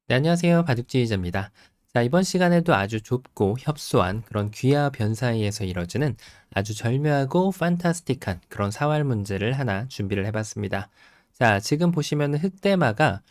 네, 안녕하세요. 바둑지휘자입니다. 자, 이번 시간에도 아주 좁고 협소한 그런 귀와 변 사이에서 이뤄지는 아주 절묘하고 판타스틱한 그런 사활 문제를 하나 준비를 해봤습니다. 자, 지금 보시면 흙대마가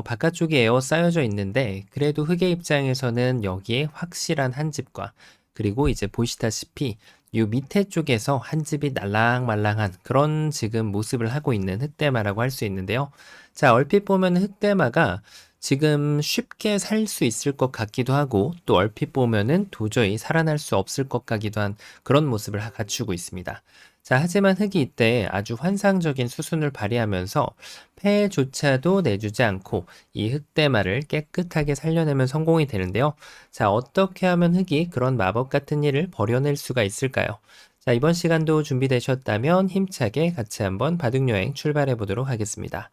바깥쪽에 에워싸여져 있는데 그래도 흙의 입장에서는 여기에 확실한 한 집과 그리고 이제 보시다시피 이 밑에 쪽에서 한 집이 날랑말랑한 그런 지금 모습을 하고 있는 흙대마라고 할 수 있는데요. 자, 얼핏 보면 흙대마가 지금 쉽게 살 수 있을 것 같기도 하고 또 얼핏 보면은 도저히 살아날 수 없을 것 같기도 한 그런 모습을 갖추고 있습니다. 자, 하지만 흙이 이때 아주 환상적인 수순을 발휘하면서 폐조차도 내주지 않고 이 흙대마를 깨끗하게 살려내면 성공이 되는데요. 자, 어떻게 하면 흙이 그런 마법 같은 일을 벌여낼 수가 있을까요? 자, 이번 시간도 준비되셨다면 힘차게 같이 한번 바둑여행 출발해 보도록 하겠습니다.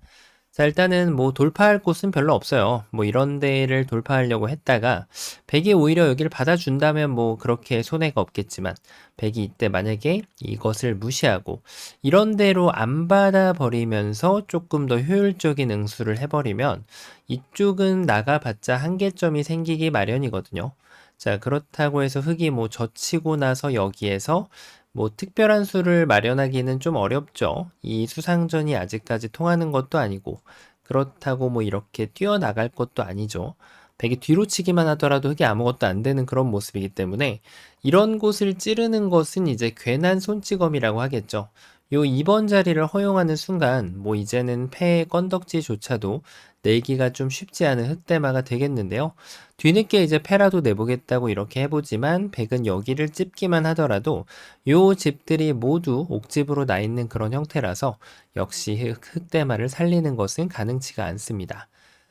자, 일단은 뭐 돌파할 곳은 별로 없어요. 뭐 이런 데를 돌파하려고 했다가 백이 오히려 여기를 받아준다면 뭐 그렇게 손해가 없겠지만 백이 이때 만약에 이것을 무시하고 이런 데로 안 받아버리면서 조금 더 효율적인 응수를 해버리면 이쪽은 나가봤자 한계점이 생기기 마련이거든요. 자, 그렇다고 해서 흙이 뭐 젖히고 나서 여기에서 뭐 특별한 수를 마련하기는 좀 어렵죠. 이 수상전이 아직까지 통하는 것도 아니고 그렇다고 뭐 이렇게 뛰어나갈 것도 아니죠. 백이 뒤로 치기만 하더라도 흙이 아무것도 안 되는 그런 모습이기 때문에 이런 곳을 찌르는 것은 이제 괜한 손찌검이라고 하겠죠. 요 2번 자리를 허용하는 순간 뭐 이제는 패의 건덕지조차도 내기가 좀 쉽지 않은 흙대마가 되겠는데요. 뒤늦게 이제 패라도 내보겠다고 이렇게 해보지만 백은 여기를 찝기만 하더라도 요 집들이 모두 옥집으로 나 있는 그런 형태라서 역시 흙대마를 살리는 것은 가능치가 않습니다.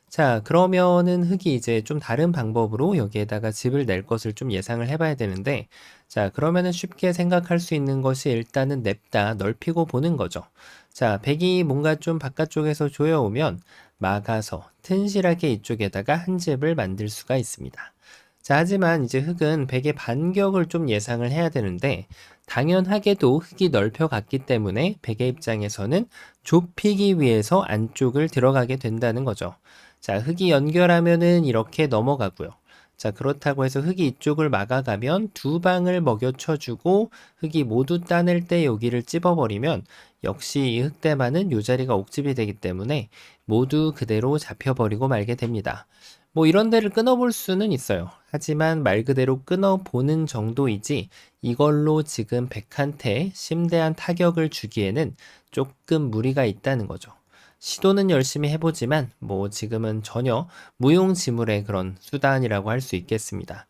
자, 그러면은 흙이 이제 좀 다른 방법으로 여기에다가 집을 낼 것을 좀 예상을 해봐야 되는데, 자, 그러면은 쉽게 생각할 수 있는 것이 일단은 냅다 넓히고 보는 거죠. 자, 백이 뭔가 좀 바깥쪽에서 조여오면 막아서 튼실하게 이쪽에다가 한 집을 만들 수가 있습니다. 자, 하지만 이제 흙은 백의 반격을 좀 예상을 해야 되는데, 당연하게도 흙이 넓혀갔기 때문에 백의 입장에서는 좁히기 위해서 안쪽을 들어가게 된다는 거죠. 자, 흙이 연결하면은 이렇게 넘어가고요. 자, 그렇다고 해서 흙이 이쪽을 막아가면 두 방을 먹여쳐주고 흙이 모두 따낼 때 여기를 찝어버리면 역시 이 흙대만은 요 자리가 옥집이 되기 때문에 모두 그대로 잡혀버리고 말게 됩니다. 뭐 이런 데를 끊어볼 수는 있어요. 하지만 말 그대로 끊어보는 정도이지 이걸로 지금 백한테 심대한 타격을 주기에는 조금 무리가 있다는 거죠. 시도는 열심히 해보지만 뭐 지금은 전혀 무용지물의 그런 수단이라고 할 수 있겠습니다.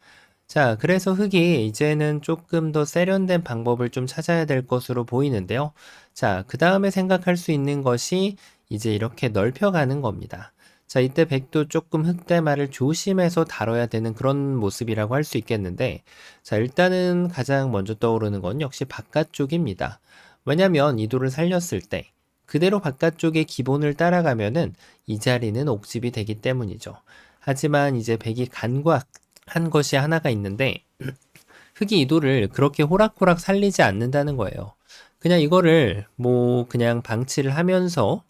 자, 그래서 흙이 이제는 조금 더 세련된 방법을 좀 찾아야 될 것으로 보이는데요. 자, 그 다음에 생각할 수 있는 것이 이제 이렇게 넓혀가는 겁니다. 자, 이때 백도 조금 흙대마를 조심해서 다뤄야 되는 그런 모습이라고 할 수 있겠는데, 자, 일단은 가장 먼저 떠오르는 건 역시 바깥쪽입니다. 왜냐면 이 돌을 살렸을 때, 그대로 바깥쪽의 기본을 따라가면은 이 자리는 옥집이 되기 때문이죠. 하지만 이제 백이 간과한 것이 하나가 있는데, 흙이 이 돌을 그렇게 호락호락 살리지 않는다는 거예요. 그냥 이거를 뭐 그냥 방치를 하면서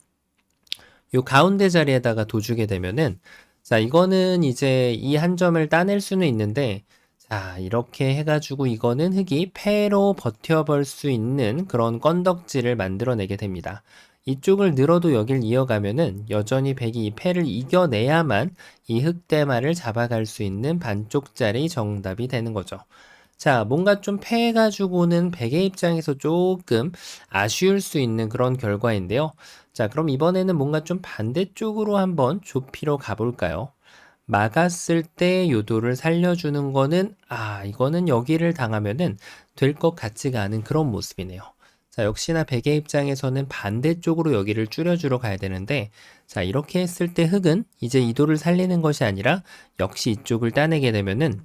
요 가운데 자리에다가 둬주게 되면은 자, 이거는 이제 이 한 점을 따낼 수는 있는데 자, 이렇게 해가지고 이거는 흙이 패로 버텨볼 수 있는 그런 건덕지를 만들어내게 됩니다. 이쪽을 늘어도 여길 이어가면은 여전히 백이 이 패를 이겨내야만 이 흙대마를 잡아갈 수 있는 반쪽짜리 정답이 되는 거죠. 자, 뭔가 좀 패해가지고는 백의 입장에서 조금 아쉬울 수 있는 그런 결과인데요. 자, 그럼 이번에는 뭔가 좀 반대쪽으로 한번 좁히러 가볼까요? 막았을 때 요도를 살려주는 거는, 이거는 여기를 당하면은 될 것 같지가 않은 그런 모습이네요. 자, 역시나 백의 입장에서는 반대쪽으로 여기를 줄여주러 가야 되는데, 자, 이렇게 했을 때 흙은 이제 이 돌을 살리는 것이 아니라 역시 이쪽을 따내게 되면은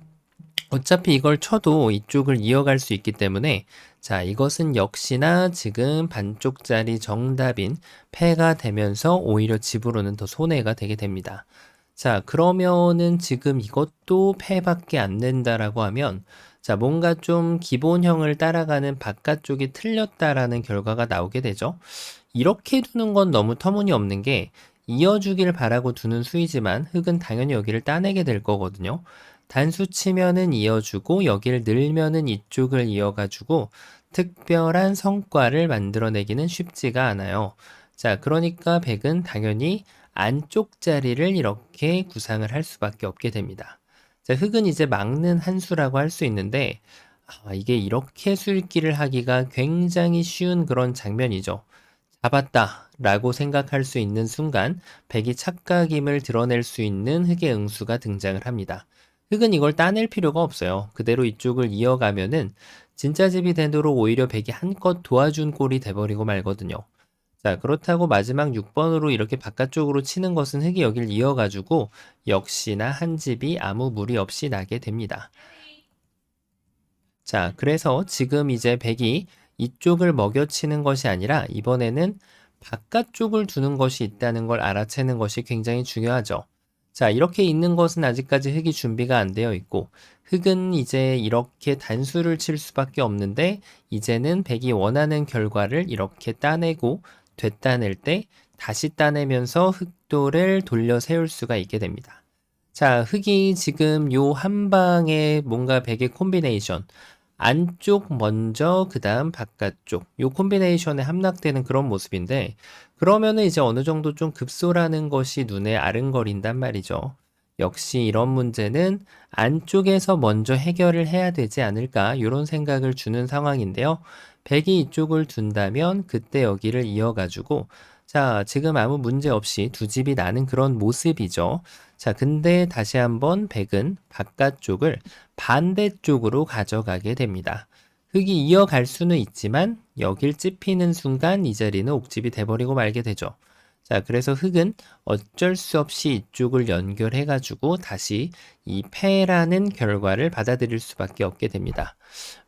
어차피 이걸 쳐도 이쪽을 이어갈 수 있기 때문에 자, 이것은 역시나 지금 반쪽짜리 정답인 패가 되면서 오히려 집으로는 더 손해가 되게 됩니다. 자, 그러면은 지금 이것도 패밖에 안 된다라고 하면 자, 뭔가 좀 기본형을 따라가는 바깥쪽이 틀렸다라는 결과가 나오게 되죠. 이렇게 두는 건 너무 터무니없는 게 이어주길 바라고 두는 수이지만 흑은 당연히 여기를 따내게 될 거거든요. 단수 치면은 이어주고 여기를 늘면은 이쪽을 이어가지고 특별한 성과를 만들어내기는 쉽지가 않아요. 자, 그러니까 백은 당연히 안쪽 자리를 이렇게 구상을 할 수밖에 없게 됩니다. 자, 흑은 이제 막는 한 수라고 할 수 있는데 이게 이렇게 수읽기를 하기가 굉장히 쉬운 그런 장면이죠. 잡았다 라고 생각할 수 있는 순간 백이 착각임을 드러낼 수 있는 흑의 응수가 등장을 합니다. 흑은 이걸 따낼 필요가 없어요. 그대로 이쪽을 이어가면은 진짜 집이 되도록 오히려 백이 한껏 도와준 꼴이 돼버리고 말거든요. 자, 그렇다고 마지막 6번으로 이렇게 바깥쪽으로 치는 것은 흑이 여길 이어가지고 역시나 한 집이 아무 무리 없이 나게 됩니다. 자, 그래서 지금 이제 백이 이쪽을 먹여치는 것이 아니라 이번에는 바깥쪽을 두는 것이 있다는 걸 알아채는 것이 굉장히 중요하죠. 자, 이렇게 있는 것은 아직까지 흑이 준비가 안 되어 있고 흑은 이제 이렇게 단수를 칠 수밖에 없는데 이제는 백이 원하는 결과를 이렇게 따내고 되따낼 때 다시 따내면서 흑도를 돌려 세울 수가 있게 됩니다. 자, 흑이 지금 요 한 방에 뭔가 백의 콤비네이션 안쪽 먼저 그 다음 바깥쪽 요 콤비네이션에 함락되는 그런 모습인데 그러면은 이제 어느 정도 좀 급소라는 것이 눈에 아른거린단 말이죠. 역시 이런 문제는 안쪽에서 먼저 해결을 해야 되지 않을까 이런 생각을 주는 상황인데요. 백이 이쪽을 둔다면 그때 여기를 이어가지고 자, 지금 아무 문제 없이 두 집이 나는 그런 모습이죠. 자, 근데 다시 한번 백은 바깥쪽을 반대쪽으로 가져가게 됩니다. 흑이 이어갈 수는 있지만 여길 찝히는 순간 이 자리는 옥집이 돼버리고 말게 되죠. 자, 그래서 흑은 어쩔 수 없이 이쪽을 연결해가지고 다시 이 패라는 결과를 받아들일 수밖에 없게 됩니다.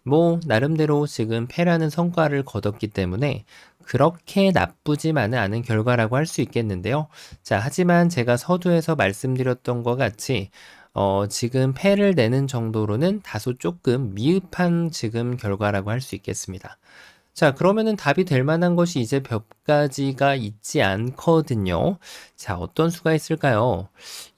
뭐, 나름대로 지금 패라는 성과를 거뒀기 때문에 그렇게 나쁘지만은 않은 결과라고 할 수 있겠는데요. 자, 하지만 제가 서두에서 말씀드렸던 것 같이 지금 패를 내는 정도로는 다소 조금 미흡한 지금 결과라고 할 수 있겠습니다. 자, 그러면은 답이 될 만한 것이 이제 몇 가지가 있지 않거든요. 자, 어떤 수가 있을까요?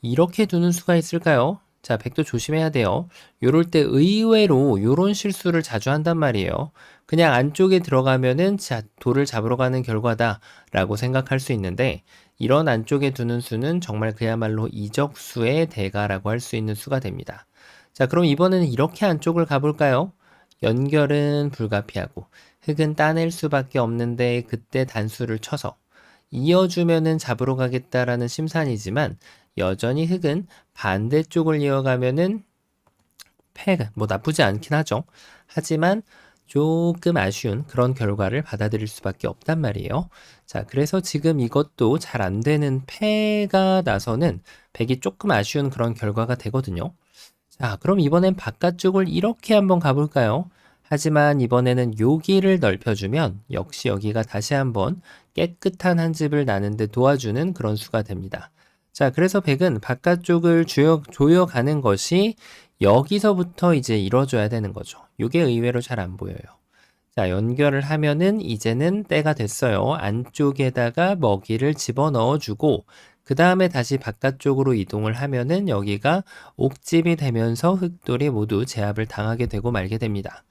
이렇게 두는 수가 있을까요? 자, 백도 조심해야 돼요. 요럴 때 의외로 요런 실수를 자주 한단 말이에요. 그냥 안쪽에 들어가면은 자, 돌을 잡으러 가는 결과다라고 생각할 수 있는데 이런 안쪽에 두는 수는 정말 그야말로 이적수의 대가라고 할 수 있는 수가 됩니다. 자, 그럼 이번에는 이렇게 안쪽을 가볼까요? 연결은 불가피하고 흑은 따낼 수밖에 없는데 그때 단수를 쳐서 이어주면은 잡으러 가겠다라는 심산이지만 여전히 흑은 반대쪽을 이어가면은 패가 뭐 나쁘지 않긴 하죠. 하지만 조금 아쉬운 그런 결과를 받아들일 수밖에 없단 말이에요. 자, 그래서 지금 이것도 잘 안 되는 패가 나서는 백이 조금 아쉬운 그런 결과가 되거든요. 자, 그럼 이번엔 바깥쪽을 이렇게 한번 가볼까요? 하지만 이번에는 여기를 넓혀주면 역시 여기가 다시 한번 깨끗한 한 집을 나는데 도와주는 그런 수가 됩니다. 자, 그래서 백은 바깥쪽을 조여가는 것이 여기서부터 이제 이루어져야 되는 거죠. 이게 의외로 잘 안 보여요. 자, 연결을 하면은 이제는 때가 됐어요. 안쪽에다가 먹이를 집어넣어주고 그 다음에 다시 바깥쪽으로 이동을 하면은 여기가 옥집이 되면서 흑돌이 모두 제압을 당하게 되고 말게 됩니다.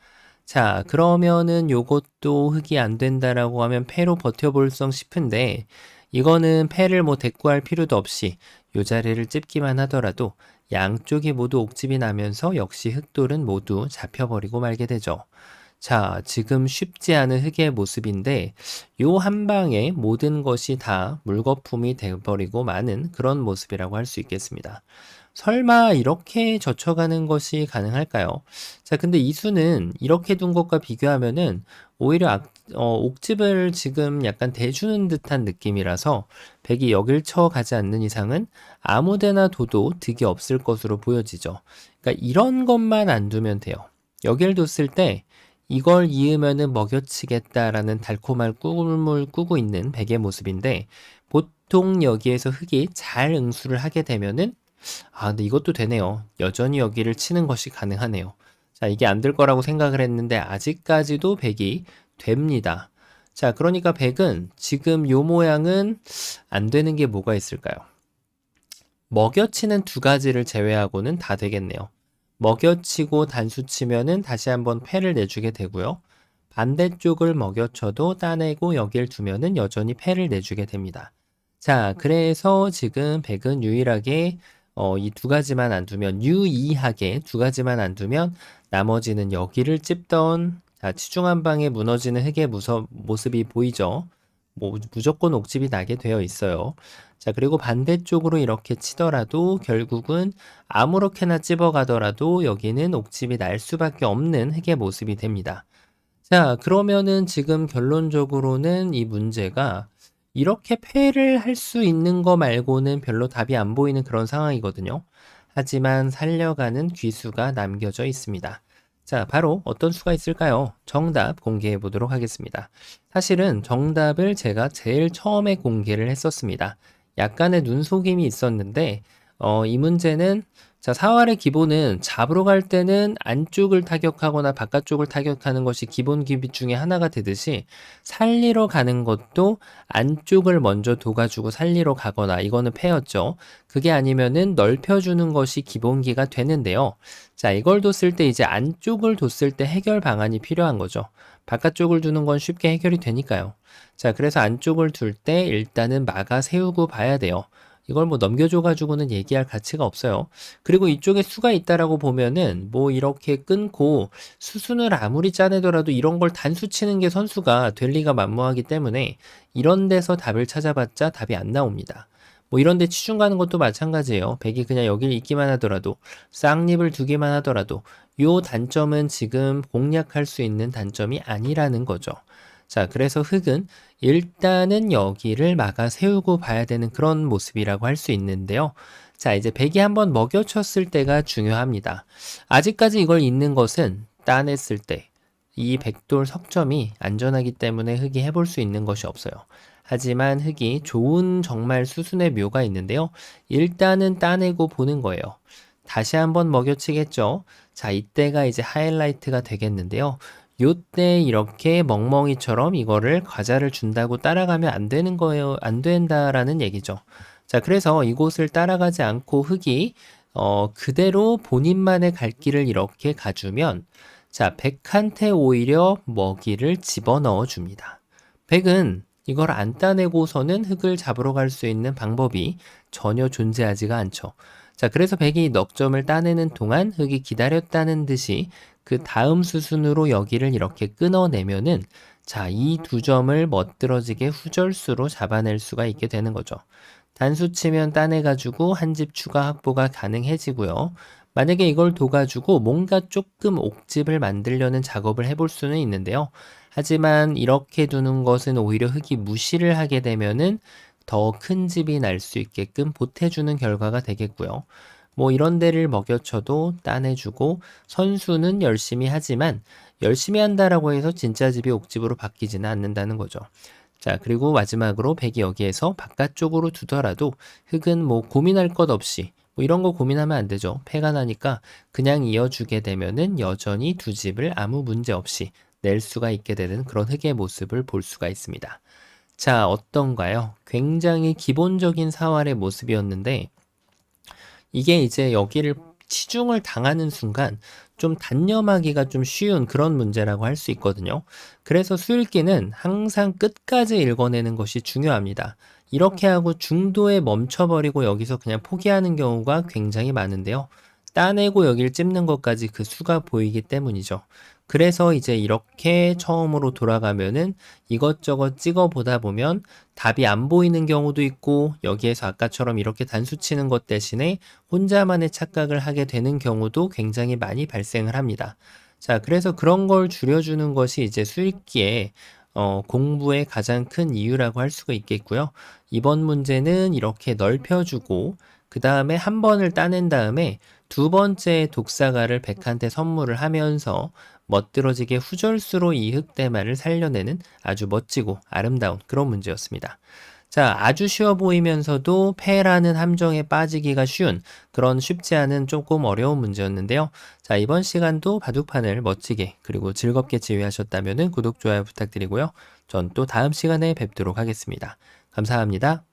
자, 그러면은 요것도 흑이 안 된다라고 하면 패로 버텨볼성 싶은데 이거는 패를 뭐 대꾸할 필요도 없이 요 자리를 찝기만 하더라도 양쪽이 모두 옥집이 나면서 역시 흑돌은 모두 잡혀버리고 말게 되죠. 자, 지금 쉽지 않은 흑의 모습인데 요 한 방에 모든 것이 다 물거품이 되어버리고 마는 그런 모습이라고 할 수 있겠습니다. 설마 이렇게 젖혀가는 것이 가능할까요? 자, 근데 이 수는 이렇게 둔 것과 비교하면은 오히려 옥집을 지금 약간 대주는 듯한 느낌이라서 백이 여길 쳐가지 않는 이상은 아무데나 둬도 득이 없을 것으로 보여지죠. 그러니까 이런 것만 안 두면 돼요. 여길 뒀을 때 이걸 이으면은 먹여치겠다라는 달콤한 꿈을 꾸고 있는 백의 모습인데 보통 여기에서 흑이 잘 응수를 하게 되면은 근데 이것도 되네요. 여전히 여기를 치는 것이 가능하네요. 자, 이게 안 될 거라고 생각을 했는데 아직까지도 백이 됩니다. 자, 그러니까 100은 지금 요 모양은 안 되는 게 뭐가 있을까요? 먹여치는 두 가지를 제외하고는 다 되겠네요. 먹여치고 단수 치면은 다시 한번 패를 내주게 되고요. 반대쪽을 먹여쳐도 따내고 여길 두면은 여전히 패를 내주게 됩니다. 자, 그래서 지금 100은 유일하게 이 두 가지만 안 두면 유의하게 두 가지만 안 두면 나머지는 여기를 찝던 자, 치중 한 방에 무너지는 흙의 모습이 보이죠? 무조건 옥집이 나게 되어 있어요. 자, 그리고 반대쪽으로 이렇게 치더라도 결국은 아무렇게나 찝어가더라도 여기는 옥집이 날 수밖에 없는 흙의 모습이 됩니다. 자, 그러면은 지금 결론적으로는 이 문제가 이렇게 패를 할 수 있는 거 말고는 별로 답이 안 보이는 그런 상황이거든요. 하지만 살려가는 귀수가 남겨져 있습니다. 자, 바로 어떤 수가 있을까요? 정답 공개해 보도록 하겠습니다. 사실은 정답을 제가 제일 처음에 공개를 했었습니다. 약간의 눈속임이 있었는데, 이 문제는 자, 사활의 기본은 잡으러 갈 때는 안쪽을 타격하거나 바깥쪽을 타격하는 것이 기본 기비 중에 하나가 되듯이 살리러 가는 것도 안쪽을 먼저 도가주고 살리러 가거나 이거는 패였죠. 그게 아니면은 넓혀주는 것이 기본기가 되는데요. 자, 이걸 뒀을 때 이제 안쪽을 뒀을 때 해결 방안이 필요한 거죠. 바깥쪽을 두는 건 쉽게 해결이 되니까요. 자, 그래서 안쪽을 둘 때 일단은 막아 세우고 봐야 돼요. 이걸 뭐 넘겨줘가지고는 얘기할 가치가 없어요. 그리고 이쪽에 수가 있다라고 보면은 뭐 이렇게 끊고 수순을 아무리 짜내더라도 이런 걸 단수 치는 게 선수가 될 리가 만무하기 때문에 이런 데서 답을 찾아봤자 답이 안 나옵니다. 뭐 이런 데 치중 가는 것도 마찬가지예요. 백이 그냥 여길 있기만 하더라도 쌍립을 두기만 하더라도 요 단점은 지금 공략할 수 있는 단점이 아니라는 거죠. 자, 그래서 흙은 일단은 여기를 막아 세우고 봐야 되는 그런 모습이라고 할 수 있는데요. 자, 이제 백이 한번 먹여쳤을 때가 중요합니다. 아직까지 이걸 잇는 것은 따냈을 때 이 백돌 석점이 안전하기 때문에 흙이 해볼 수 있는 것이 없어요. 하지만 흙이 좋은 정말 수순의 묘가 있는데요. 일단은 따내고 보는 거예요. 다시 한번 먹여치겠죠. 자, 이때가 이제 하이라이트가 되겠는데요. 요때 이렇게 멍멍이처럼 이거를 과자를 준다고 따라가면 안 되는 거예요. 안 된다라는 얘기죠. 자, 그래서 이곳을 따라가지 않고 흙이 그대로 본인만의 갈 길을 이렇게 가주면 자, 백한테 오히려 먹이를 집어넣어 줍니다. 백은 이걸 안 따내고서는 흙을 잡으러 갈 수 있는 방법이 전혀 존재하지가 않죠. 자, 그래서 백이 넉 점을 따내는 동안 흙이 기다렸다는 듯이 그 다음 수순으로 여기를 이렇게 끊어내면은 자, 이 두 점을 멋들어지게 후절수로 잡아낼 수가 있게 되는 거죠. 단수 치면 따내가지고 한 집 추가 확보가 가능해지고요. 만약에 이걸 둬가지고 뭔가 조금 옥집을 만들려는 작업을 해볼 수는 있는데요. 하지만 이렇게 두는 것은 오히려 흙이 무시를 하게 되면은 더 큰 집이 날 수 있게끔 보태주는 결과가 되겠고요. 뭐 이런 데를 먹여쳐도 따내주고 선수는 열심히 하지만 열심히 한다라고 해서 진짜 집이 옥집으로 바뀌지는 않는다는 거죠. 자, 그리고 마지막으로 백이 여기에서 바깥쪽으로 두더라도 흙은 뭐 고민할 것 없이 뭐 이런 거 고민하면 안 되죠. 패가 나니까 그냥 이어주게 되면은 여전히 두 집을 아무 문제 없이 낼 수가 있게 되는 그런 흙의 모습을 볼 수가 있습니다. 자, 어떤가요? 굉장히 기본적인 사활의 모습이었는데 이게 이제 여기를 치중을 당하는 순간 좀 단념하기가 좀 쉬운 그런 문제라고 할 수 있거든요. 그래서 수읽기는 항상 끝까지 읽어내는 것이 중요합니다. 이렇게 하고 중도에 멈춰버리고 여기서 그냥 포기하는 경우가 굉장히 많은데요. 따내고 여기를 찝는 것까지 그 수가 보이기 때문이죠. 그래서 이제 이렇게 처음으로 돌아가면은 이것저것 찍어 보다 보면 답이 안 보이는 경우도 있고 여기에서 아까처럼 이렇게 단수 치는 것 대신에 혼자만의 착각을 하게 되는 경우도 굉장히 많이 발생을 합니다. 자, 그래서 그런 걸 줄여주는 것이 이제 수익기에 공부의 가장 큰 이유라고 할 수가 있겠고요. 이번 문제는 이렇게 넓혀주고 그 다음에 한 번을 따낸 다음에 두 번째 독사가를 백한테 선물을 하면서 멋들어지게 후절수로 이 흑대마를 살려내는 아주 멋지고 아름다운 그런 문제였습니다. 자, 아주 쉬워 보이면서도 패라는 함정에 빠지기가 쉬운 그런 쉽지 않은 조금 어려운 문제였는데요. 자, 이번 시간도 바둑판을 멋지게 그리고 즐겁게 지휘하셨다면 구독, 좋아요 부탁드리고요. 전 또 다음 시간에 뵙도록 하겠습니다. 감사합니다.